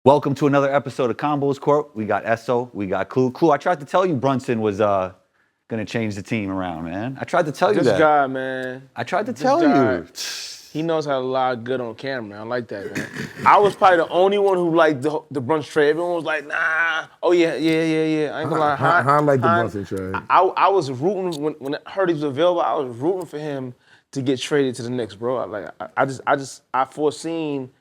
Welcome to another episode of Combos Court. We got ESSO, we got Clue. Clue, I tried to tell you Brunson was gonna change the team around, man. I tried to tell you This that. guy, man. I tried to This tell guy, you. He knows how to lie good on camera. I like that, man. I was probably the only one who liked the Brunson trade. Everyone was like, nah. Oh, yeah. I ain't gonna lie. I like the Brunson trade. I was rooting, when I heard he was available, I was rooting for him to get traded to the Knicks, bro. I foreseen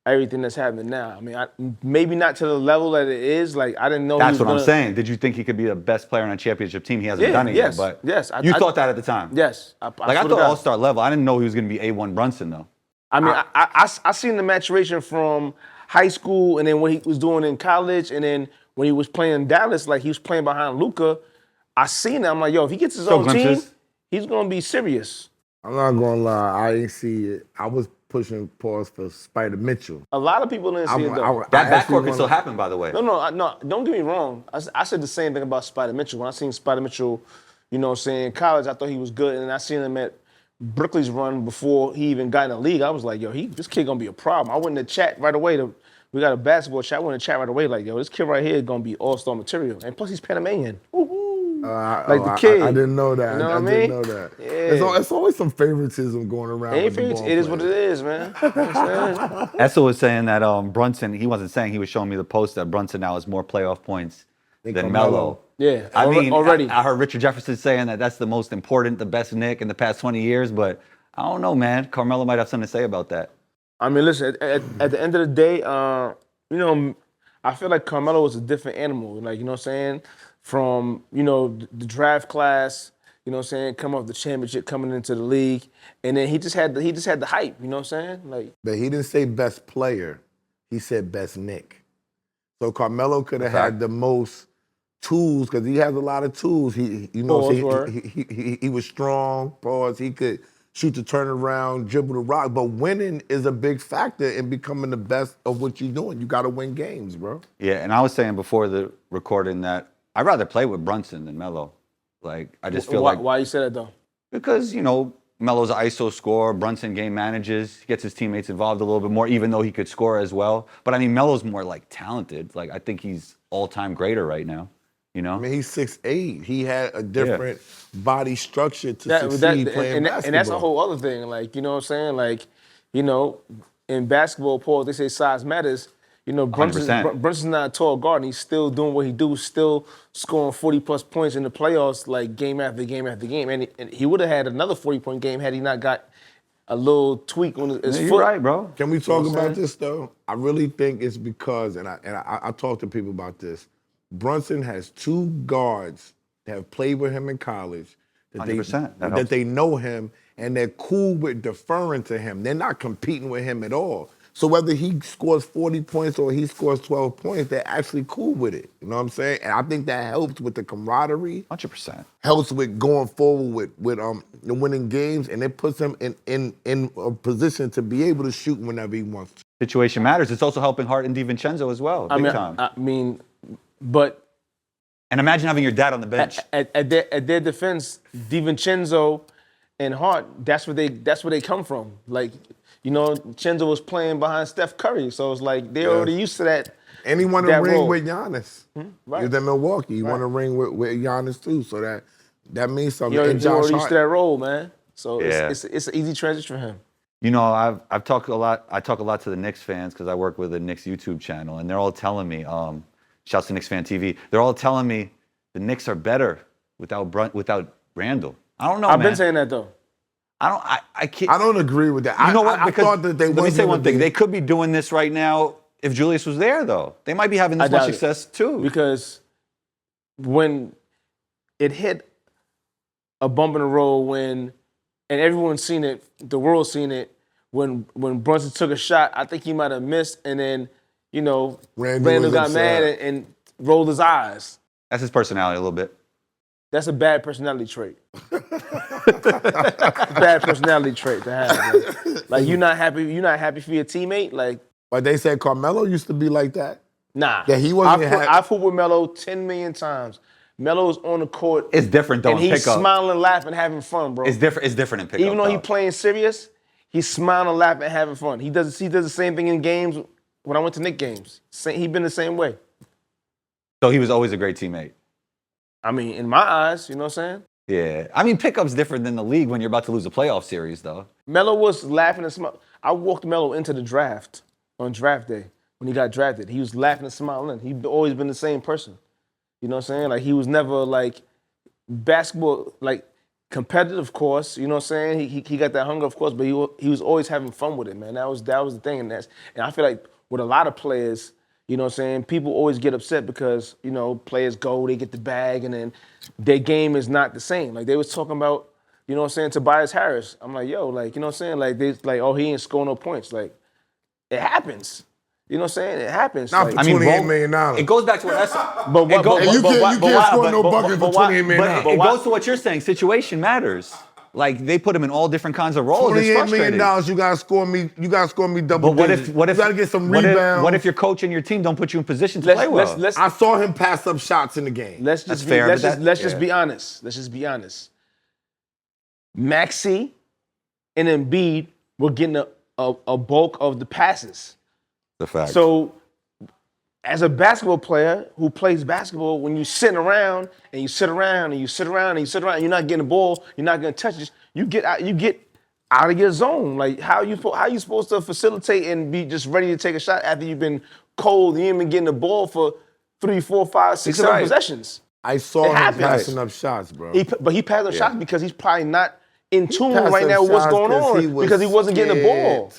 everything that's happening now. I mean, maybe not to the level that it is. Like, I didn't know That's what I'm saying. Did you think he could be the best player on a championship team? He hasn't done it yet, but you thought that at the time. Yes. I thought all-star level. I didn't know he was gonna be A1 Brunson though. I mean, I seen the maturation from high school and then what he was doing in college and then when he was playing in Dallas, like he was playing behind Luka. I seen that. I'm like, yo, if he gets his own team, he's gonna be serious. I'm not gonna lie, I ain't see it. I was pushing pause for Spider Mitchell. A lot of people didn't see it though. That backcourt can still happen, by the way. No, don't get me wrong. I said the same thing about Spider Mitchell. When I seen Spider Mitchell, you know what I'm saying, in college, I thought he was good. And I seen him at Brooklyn's run before he even got in the league. I was like, yo, this kid gonna be a problem. I went in the chat right away. We got a basketball chat. I went in the chat right away like, yo, this kid right here is gonna be all-star material. And plus he's Panamanian. The kid. I didn't know that. You know what I mean? Didn't know that. Yeah. It's always some favoritism going around. It is what it is, man. You know what I'm saying? ESSO was saying that Brunson, he wasn't saying, he was showing me the post that Brunson now has more playoff points than Melo. Yeah, I mean, already. I heard Richard Jefferson saying that that's the most important, the best Knick in the past 20 years, but I don't know, man. Carmelo might have something to say about that. I mean, listen, at the end of the day, you know, I feel like Carmelo was a different animal. Like, you know what I'm saying? From, you know, the draft class, you know what I'm saying, come off the championship, coming into the league, and then he just had the hype, you know what I'm saying? Like, but he didn't say best player. He said best Knick. So Carmelo could have had the most tools because he has a lot of tools. He was strong. Pause. He could shoot the turnaround, dribble the rock. But winning is a big factor in becoming the best of what you're doing. You got to win games, bro. Yeah, and I was saying before the recording that I'd rather play with Brunson than Melo. Like, I just feel like... Why you say that, though? Because, you know, Melo's an ISO scorer, Brunson game manages, he gets his teammates involved a little bit more, even though he could score as well. But, I mean, Melo's more, like, talented. Like, I think he's all-time greater right now, you know? I mean, he's 6'8". He had a different body structure to succeed playing basketball. And that's a whole other thing. Like, you know what I'm saying? Like, you know, in basketball, Paul, they say size matters. You know, Brunson's not a tall guard, and he's still doing what he do, still scoring 40-plus points in the playoffs, like game after game after game. And he would have had another 40-point game had he not got a little tweak on his foot. You're right, bro. Can we talk about this, though? I really think it's because, and I talk to people about this, Brunson has two guards that have played with him in college, that they know him, and they're cool with deferring to him. They're not competing with him at all. So whether he scores 40 points or he scores 12 points, they're actually cool with it. You know what I'm saying? And I think that helps with the camaraderie. 100%. Helps with going forward with the winning games, and it puts him in a position to be able to shoot whenever he wants to. Situation matters. It's also helping Hart and DiVincenzo as well, big time. But... And imagine having your dad on the bench. At their defense, DiVincenzo and Hart, that's where they come from. Like, you know, Chenzo was playing behind Steph Curry, so it's like they're already used to that. And he won a ring with Giannis. Right. He was in Milwaukee. He won a ring with Giannis too, so that means something. You're already used to that role, man. So yeah. it's an easy transition for him. You know, I've talked a lot. I talk a lot to the Knicks fans because I work with the Knicks YouTube channel, and they're all telling me, shouts to Knicks Fan TV. They're all telling me the Knicks are better without Randall. I don't know. I've been saying that though. I can't. I don't agree with that. You know what? I thought that they. Let me say one thing. They could be doing this right now if Julius was there, though. They might be having this much success too. Because when it hit a bump in the road, and everyone's seen it, the world's seen it. When Brunson took a shot, I think he might have missed, and then you know Randall got mad and rolled his eyes. That's his personality a little bit. That's a bad personality trait. Bad personality trait to have. Like you're not happy for your teammate. Like, but they said Carmelo used to be like that. Nah, that he wasn't. I've put with Melo 10 million times. Melo's on the court. It's different though. And he's smiling, laughing, having fun, bro. It's different. It's different in pickup. Even though he's playing serious, he's smiling, laughing, having fun. He does the same thing in games when I went to Knick games. He been the same way. So he was always a great teammate. I mean, in my eyes, you know what I'm saying? Yeah. I mean, pickup's different than the league when you're about to lose a playoff series, though. Melo was laughing and smiling. I walked Melo into the draft on draft day when he got drafted. He was laughing and smiling. He'd always been the same person. You know what I'm saying? Like, he was never, like, basketball, like, competitive, of course. You know what I'm saying? He got that hunger, of course, but he was always having fun with it, man. That was the thing. And I feel like with a lot of players, you know what I'm saying, people always get upset because, you know, players go, they get the bag, and then their game is not the same. Like, they was talking about, you know what I'm saying, Tobias Harris. I'm like, yo, like, you know what I'm saying? Like, oh, he ain't scoring no points. Like, it happens. You know what I'm saying? It happens. Not like, for $28 million. It goes back to what But you can't score no bucket for $28 million. But it goes to what you're saying. Situation matters. Like, they put him in all different kinds of roles. It's $28 frustrating. million, you gotta score me double digits. What if you gotta get some rebounds? What if your coach and your team don't put you in position to play well? I saw him pass up shots in the game. Let's just be honest. Let's just be honest. Maxey and Embiid were getting a bulk of the passes. The fact. So, as a basketball player who plays basketball, when you're sitting around and you sit around and you sit around and you sit around, and you're not getting the ball, you're not gonna touch it. You get out of your zone. Like, how you supposed to facilitate and be just ready to take a shot after you've been cold? You ain't been getting the ball for 3, 4, 5, 6, 7 possessions. I saw him passing up shots, bro. But he passed up shots because he's probably not in tune right now with what's going on because he wasn't getting the ball.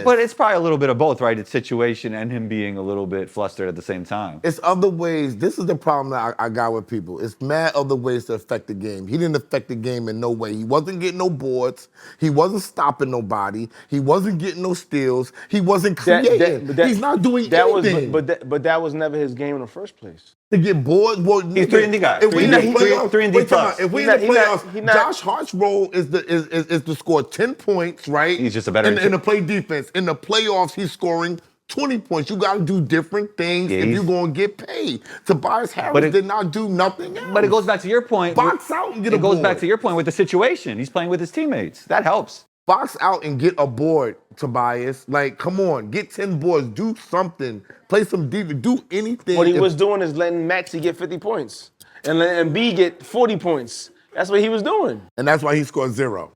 But it's probably a little bit of both, right? It's situation and him being a little bit flustered at the same time. It's other ways. This is the problem that I got with people. It's mad other ways to affect the game. He didn't affect the game in no way. He wasn't getting no boards. He wasn't stopping nobody. He wasn't getting no steals. He wasn't creating. He's not doing anything. But that was never his game in the first place. To get bored, well, he's 3-and-D guy. If we in the playoffs, 3-and-D plus. If we in the playoffs, Josh Hart's role is to score 10 points, right? He's just a better in the play defense. In the playoffs, he's scoring 20 points. You got to do different things if you're going to get paid. Tobias Harris did not do nothing else. But it goes back to your point. Box out and get a board. It goes back to your point with the situation. He's playing with his teammates. That helps. Box out and get a board, Tobias. Like, come on, get 10 boards. Do something. Play some defense. Do anything. What he was doing is letting Maxey get 50 points and letting Embiid get 40 points. That's what he was doing. And that's why he scored 0.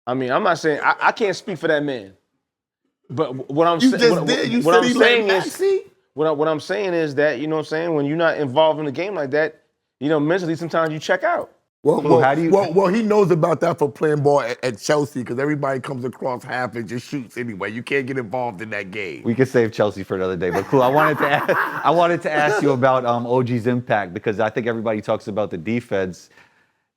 I mean, I'm not saying I can't speak for that man, but what I'm saying, what I'm saying is that, you know what I'm saying, when you're not involved in a game like that, you know, mentally sometimes you check out. Well, he knows about that for playing ball at Chelsea because everybody comes across half and just shoots anyway. You can't get involved in that game. We could save Chelsea for another day, but cool. I wanted to ask you about OG's impact because I think everybody talks about the defense,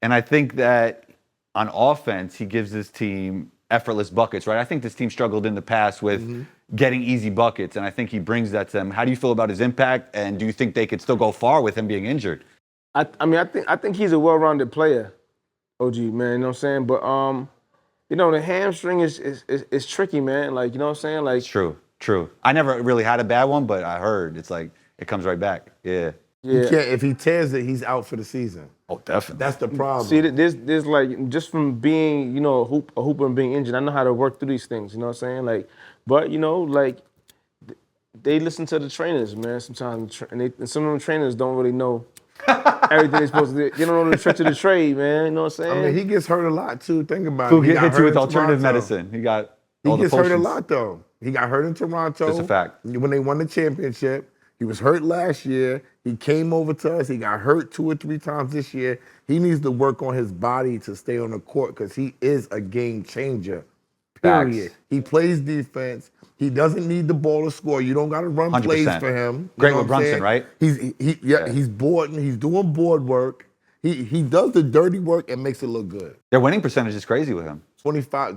and I think that on offense he gives his team effortless buckets, right? I think this team struggled in the past with getting easy buckets, and I think he brings that to them. How do you feel about his impact, and do you think they could still go far with him being injured? I think he's a well-rounded player, OG, man. You know what I'm saying? But you know, the hamstring is tricky, man. Like, you know what I'm saying? Like, it's true. I never really had a bad one, but I heard it's like it comes right back. Yeah. If he tears it, he's out for the season. Oh, definitely. That's the problem. See, there's like, just from being, you know, a hooper and being injured, I know how to work through these things. You know what I'm saying? Like, but you know, like, they listen to the trainers, man. Sometimes, and some of them trainers don't really know everything they're supposed to do. You don't know the trick to the trade, man. You know what I'm saying? I mean, he gets hurt a lot too. Think about it. He gets hit you with alternative medicine. He gets hurt a lot though. He got hurt in Toronto. That's a fact. When they won the championship, he was hurt last year. He came over to us. He got hurt 2 or 3 times this year. He needs to work on his body to stay on the court because he is a game changer. Period. Facts. He plays defense. He doesn't need the ball to score. You don't got to run 100%. Plays for him. Great with Brunson, right? He's boarding. He's doing board work. He does the dirty work and makes it look good. Their winning percentage is crazy with him. 24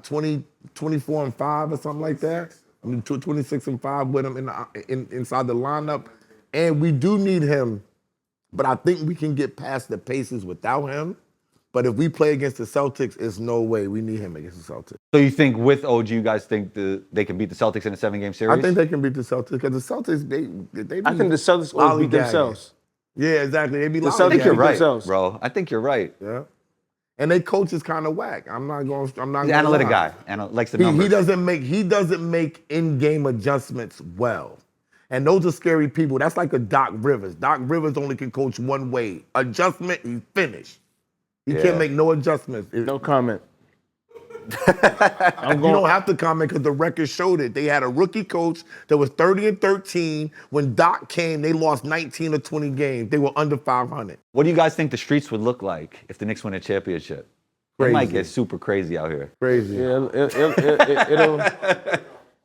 and 5 or something like that. I mean, 26 and 5 with him inside the lineup. And we do need him, but I think we can get past the Pacers without him. But if we play against the Celtics, it's no way. We need him against the Celtics. So you think with OG, you guys think they can beat the Celtics in a 7-game series? I think they can beat the Celtics because the Celtics, I think the Celtics will beat themselves. Yeah, exactly. They be I think you're right, bro. I think you're right. Yeah. And their coach is kind of whack. I'm not going. He's an analytic guy and likes the numbers. He doesn't make in-game adjustments well. And those are scary people. That's like a Doc Rivers. Doc Rivers only can coach one way. Adjustment, he's finished. He can't make no adjustments. No comment. You don't have to comment because the record showed it. They had a rookie coach that was 30-13. When Doc came, they lost 19 or 20 games. They were under 500. What do you guys think the streets would look like if the Knicks win a championship? It might get super crazy out here. Crazy. Yeah,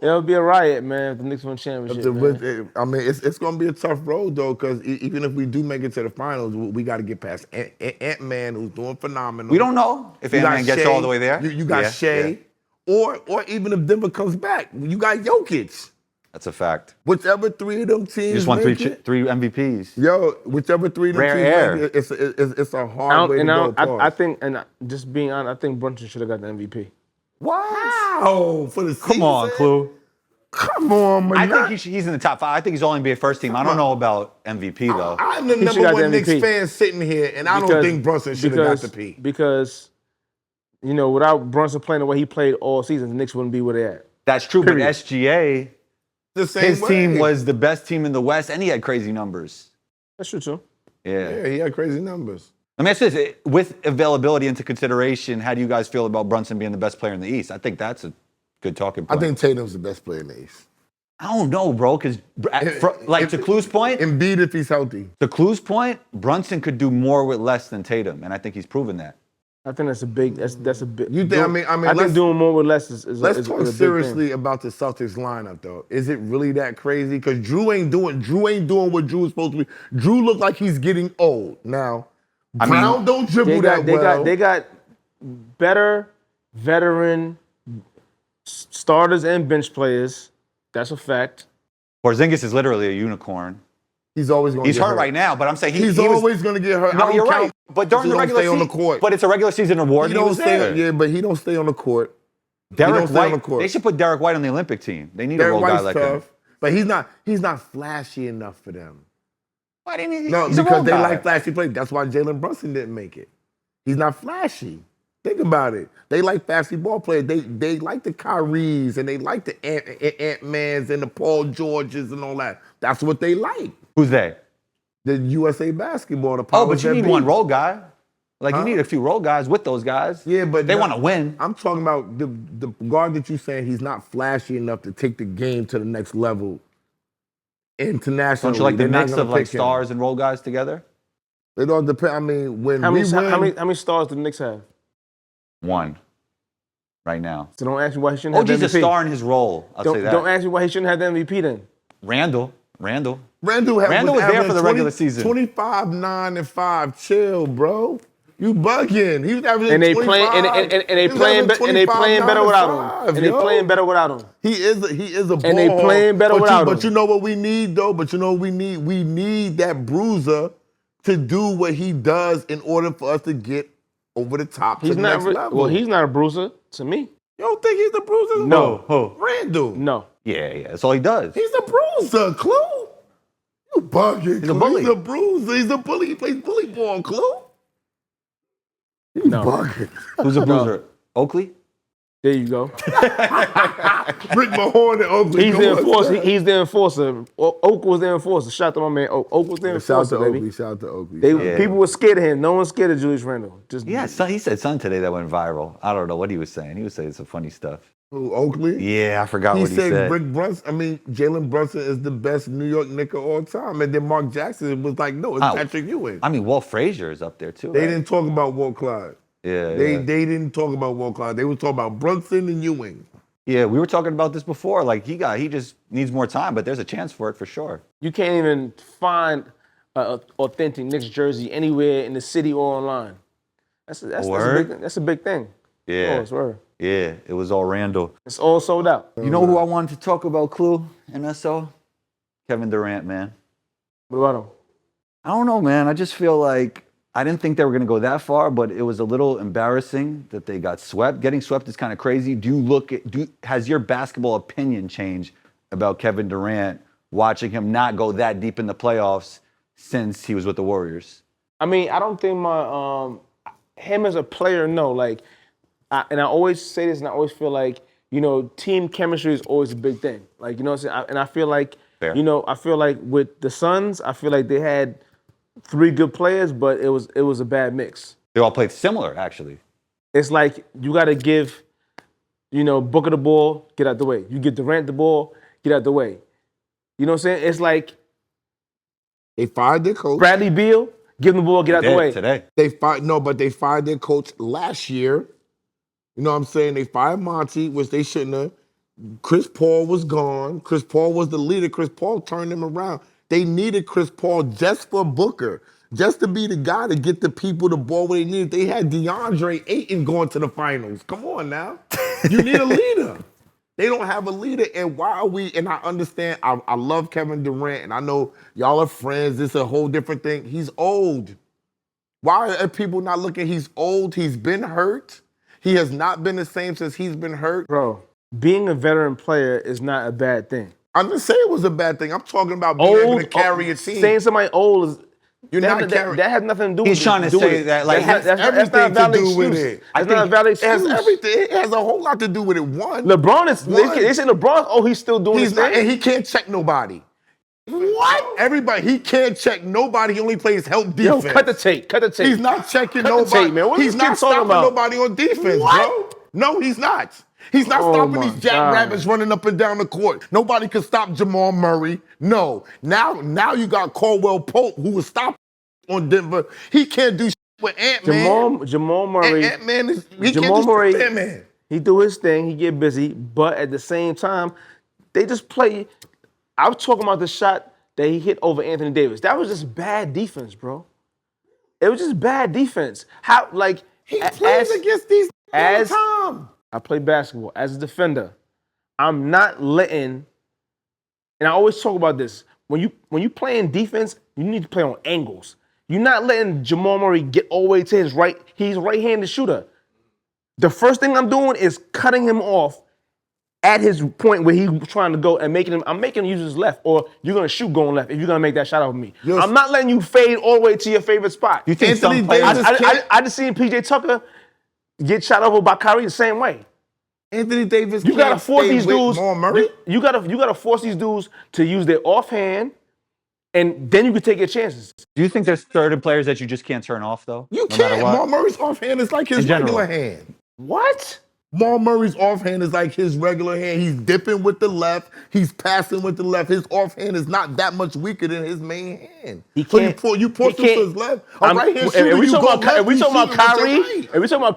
it'll be a riot, man, if the Knicks win championship, man. I mean, it's going to be a tough road, though, because even if we do make it to the finals, we got to get past Ant-Man, who's doing phenomenal. We don't know if Ant-Man gets all the way there. You got Shea. Or even if Denver comes back, you got Jokic. That's a fact. Whichever three of them teams You just won three MVPs. Yo, whichever three of them Rare teams make it, it's a hard way to go. I think, and just being honest, I think Brunson should have got the MVP. Wow, for the season? Come on, Clue. Come on, man. I think he's in the top 5. I think he's all NBA first team. I don't know about MVP, though. I'm the number one Knicks fan sitting here, and I don't think Brunson should have got the P. Because, without Brunson playing the way he played all season, the Knicks wouldn't be where they're at. That's true, Period. but SGA, his way. team was the best team in the West, and he had crazy numbers. That's true, too. Yeah, he had crazy numbers. Let me ask this. With availability into consideration, how do you guys feel about Brunson being the best player in the East? I think that's a good talking point. I think Tatum's the best player in the East. I don't know, bro, because to Clue's point, Embiid if he's healthy. To Clue's point, Brunson could do more with less than Tatum, and I think he's proven that. I think that's a big. That's a big. You think? I think doing more with less is let's talk is a seriously about the Celtics lineup, though. Is it really that crazy? Because Drew ain't doing what Drew is supposed to be. Drew looks like he's getting old now. Brown don't dribble that well. They got better veteran starters and bench players. That's a fact. Porzingis is literally a unicorn. He's always going to get hurt. He's hurt right now, but I'm saying he's always going to get hurt. No, you're right. But during the regular season, but it's a regular season award. He don't stay. Yeah, but he don't stay on the court. Derek White. They should put Derek White on the Olympic team. They need a role guy like him. But he's not flashy enough for them. Why didn't he? No, because they like flashy play. That's why Jalen Brunson didn't make it. He's not flashy. Think about it. They like flashy ball players. They like the Kyries and they like the Ant-Mans and the Paul Georges and all that. That's what they like. Who's they? The USA Basketball. The but you need one role guy. Like you need a few role guys with those guys. Yeah, but they want to win. I'm talking about the guard that you're saying he's not flashy enough to take the game to the next level internationally. Don't you like the mix of like stars and role guys together? It all depends. I mean, when how many stars do the Knicks have? 1 right now. So don't ask me why he shouldn't have the MVP. OG's a star in his role. I'll say that. Don't ask me why he shouldn't have the MVP then. Randall was there for the regular season. 25, 9, and 5. Chill, bro. You bugging. He was averaging and they 25. And they playing better without him. And they playing better without him. He is a ball. And they playing better without him. But you know what we need though? We need that bruiser to do what he does in order for us to get over the top to the next level. Well, he's not a bruiser to me. You don't think he's a bruiser? No. Who? Randall. No. Yeah. That's all he does. He's a bruiser, Clue. You bugging. He's a bully. He's a bruiser. He's a bully. He plays bully ball, Clue. You bugging. Who's a bruiser? Oakley? There you go. Rick Mahorn and Oakley. He's the enforcer. He's the enforcer. Oak was the enforcer. Shout out to my man. Oak was the enforcer, baby. Shout out to Oakley. People were scared of him. No one's scared of Julius Randle. He said something today that went viral. I don't know what he was saying. He was saying some funny stuff. Who, Oakley? Yeah, I forgot what he said. Jalen Brunson is the best New York Knick of all time. And then Mark Jackson was like, no, it's Patrick Ewing. I mean, Walt Frazier is up there too. They didn't talk about Walt Clyde. Yeah, they didn't talk about Walt Clyde. They were talking about Brunson and Ewing. Yeah, we were talking about this before. Like he just needs more time, but there's a chance for it for sure. You can't even find an authentic Knicks jersey anywhere in the city or online. That's a big thing. Yeah. Oh, yeah, it was all Randall. It's all sold out. You know who I wanted to talk about, Clue, and ESSO? Kevin Durant, man. What about him? I don't know, man. I just feel like I didn't think they were going to go that far, but it was a little embarrassing that they got swept. Getting swept is kind of crazy. Has your basketball opinion changed about Kevin Durant watching him not go that deep in the playoffs since he was with the Warriors? I mean, I don't think him as a player, no. Like, and I always say this, and I always feel like, team chemistry is always a big thing. Like, you know what I'm saying? And I feel like Fair. You know, I feel like with the Suns, I feel like they had 3 good players, but it was a bad mix. They all played similar, actually. It's like you got to give, you know, Booker the ball, get out the way. You give Durant the ball, get out the way. You know what I'm saying? It's like They fired their coach. Bradley Beal, give him the ball, get out the way. Today. But they fired their coach last year. You know what I'm saying? They fired Monty, which they shouldn't have. Chris Paul was gone. Chris Paul was the leader. Chris Paul turned them around. They needed Chris Paul just for Booker, just to be the guy to get the people the ball where they needed. They had DeAndre Ayton going to the finals. Come on now. You need a leader. They don't have a leader. And why are we, and I understand, I love Kevin Durant, and I know y'all are friends. It's a whole different thing. He's old. Why are people not looking? He's old. He's been hurt. He has not been the same since he's been hurt. Bro, being a veteran player is not a bad thing. I'm not saying it was a bad thing. I'm talking about being able to carry a team. Saying somebody old is that has nothing to do with it. He's trying to say that, like, that's everything to do with it. That's not a valid excuse. It has everything. It has a whole lot to do with it. One, LeBron is. They say LeBron. Oh, he's still doing his thing, and he can't check nobody. What? Everybody, he can't check nobody. He only plays help defense. Yo, cut the tape. Cut the tape. He's not checking cut nobody. The tape, man. What he's not stopping nobody on defense, bro. No, he's not. He's not stopping these jackrabbits running up and down the court. Nobody can stop Jamal Murray. No. Now you got Caldwell Pope, who was stopping on Denver. He can't do shit with Ant-Man. Jamal Murray. Ant-Man is Jamal Murray. Ant-Man. He do his thing. He get busy, but at the same time, they just play. I was talking about the shot that he hit over Anthony Davis. That was just bad defense, bro. It was just bad defense. How like he plays against these all the time. I play basketball as a defender. I'm not letting, and I always talk about this. When you playing defense, you need to play on angles. You're not letting Jamal Murray get all the way to his right. He's a right-handed shooter. The first thing I'm doing is cutting him off at his point where he's trying to go and I'm making him use his left, or you're gonna shoot going left if you're gonna make that shot over me. I'm not letting you fade all the way to your favorite spot. You think Anthony Davis I just seen PJ Tucker get shot over by Kyrie the same way. Anthony Davis, you gotta force these dudes. Murray? You gotta force these dudes to use their offhand, and then you can take your chances. Do you think there's certain players that you just can't turn off, though? You can't. Jamal Murray's offhand is like his regular hand. What? Jamal Murray's offhand is like his regular hand. He's dipping with the left. He's passing with the left. His offhand is not that much weaker than his main hand. He can't. So you push him to his left. A right-hand shooter, if we talking about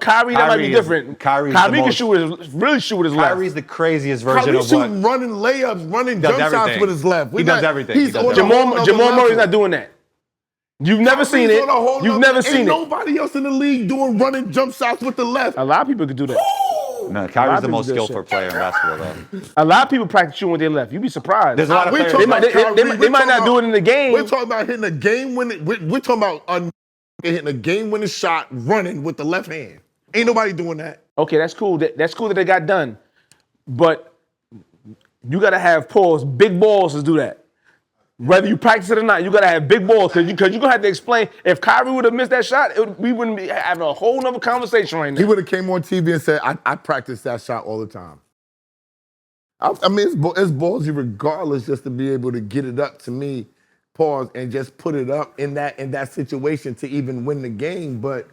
Kyrie, that might be different. Kyrie can really shoot with his left. Kyrie's the craziest version Kyrie's of what? running layups, running jump shots with his left. He does everything. Jamal Murray's not doing that. You've never seen it. You've never seen it. Ain't nobody else in the league doing running jump shots with the left. A lot of people could do that. No, Kyrie's the most skillful player in basketball, though. A lot of people practice shooting with their left. You'd be surprised. There's a lot of players. They might not do it in the game. We're talking about hitting a game-winning. We're talking about hitting a game-winning shot running with the left hand. Ain't nobody doing that. Okay, that's cool. That's cool that they got done. But you got to have big balls to do that. Whether you practice it or not, you got to have big balls because you're going to have to explain. If Kyrie would have missed that shot, we wouldn't be having a whole nother conversation right now. He would have came on TV and said, I practice that shot all the time. I mean, it's ballsy regardless just to be able to get it up to me, pause, and just put it up in that situation to even win the game. But,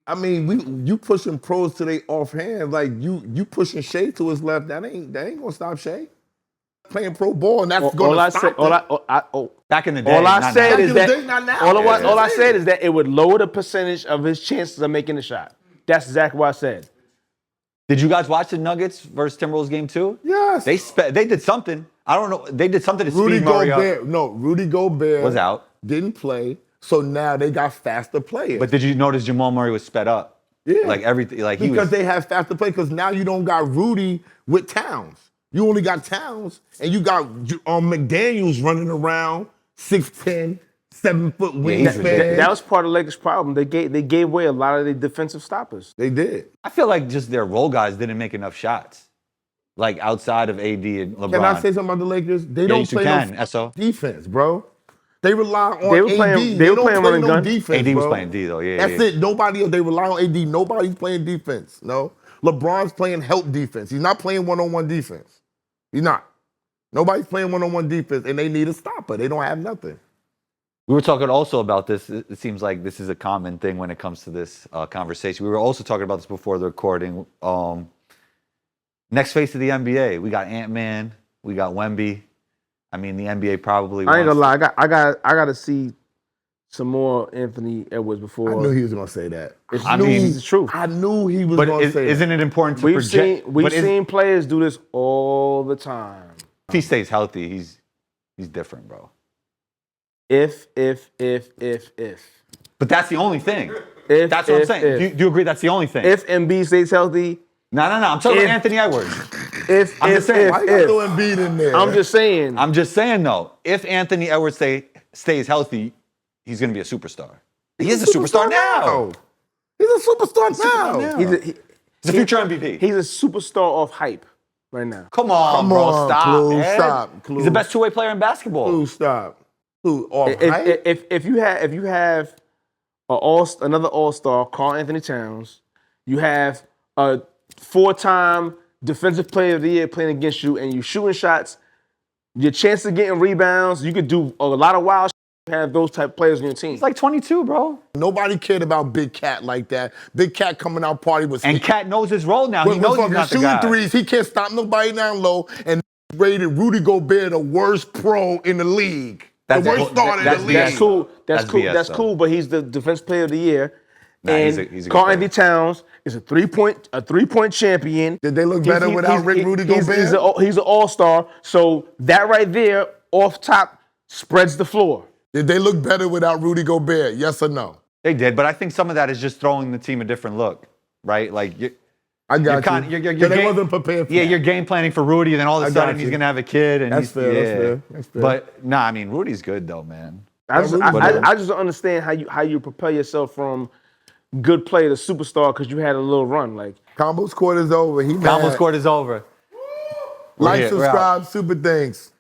I mean, you pushing pros to their offhand, like you pushing Shea to his left, that ain't going to stop Shea. Playing pro ball, and that's going to stop him. Back in the day, all I said is that it would lower the percentage of his chances of making the shot. That's exactly what I said. Did you guys watch the Nuggets versus Timberwolves game 2? Yes. They did something. I don't know. They did something to speed Murray up. No, Rudy Gobert was out. Didn't play. So now they got faster players. But did you notice Jamal Murray was sped up? Yeah. Like everything. Like because they have faster play. Because now you don't got Rudy with Towns. You only got Towns, and you got McDaniels running around 6'10", 7-foot wingspan. That was part of Lakers' problem. They gave away a lot of the defensive stoppers. They did. I feel like just their role guys didn't make enough shots, like outside of AD and LeBron. Can I say something about the Lakers? They don't play no defense, bro. They rely on AD. They don't play no defense, AD was playing D, though. Yeah, That's it. Nobody else. They rely on AD. Nobody's playing defense. No. LeBron's playing help defense. He's not playing one-on-one defense. He's not. Nobody's playing one-on-one defense, and they need a stopper. They don't have nothing. We were talking also about this. It seems like this is a common thing when it comes to this conversation. We were also talking about this before the recording. Next face of the NBA, we got Ant-Man, we got Wemby. I mean, the NBA probably. I ain't gonna lie. I got to see some more Anthony Edwards before. I knew he was gonna say that. I mean, it's the truth. I knew he was gonna say isn't that. it important to project? We've seen players do this all the time. If he stays healthy, he's different, bro. If. But that's the only thing. That's what I'm saying. Do you agree that's the only thing? If Embiid stays healthy. No. I'm talking about Anthony Edwards. Why you got throw Embiid in there? I'm just saying though. If Anthony Edwards stays healthy, he's going to be a superstar. He is a superstar now. He's a superstar now. He's a future MVP. He's a superstar off hype right now. Come on, bro. Stop. Clue, Ed. stop. He's the best two-way player in basketball. Clue, stop. Clue, off hype? If you have another All-Star, Karl Anthony Towns, you have a 4-time Defensive Player of the Year playing against you, and you shooting shots, your chance of getting rebounds, you could do a lot of wild shit, have those type of players on your team. He's like 22, bro. Nobody cared about Big Cat like that. Big Cat coming out party was. And Cat knows his role now. He knows he's not the guy. Shooting threes, he can't stop nobody down low, and rated Rudy Gobert the worst pro in the league. The worst starter in the league. That's cool, but he's the Defensive Player of the Year. Nah, and he's a Karl Anthony Towns is a three-point champion. Did they look better without Rudy Gobert? He's an all-star. So that right there, off top, spreads the floor. Did they look better without Rudy Gobert? Yes or no? They did, but I think some of that is just throwing the team a different look, right? Like I got you. They wasn't prepared for that. you're game planning for Rudy, and then all of a sudden he's gonna have a kid, and that's fair. But nah, I mean Rudy's good though, man. I just don't understand how you prepare yourself from good player to superstar because you had a little run. Like Combo's court is over. Combo's court is over. Like, subscribe, super things.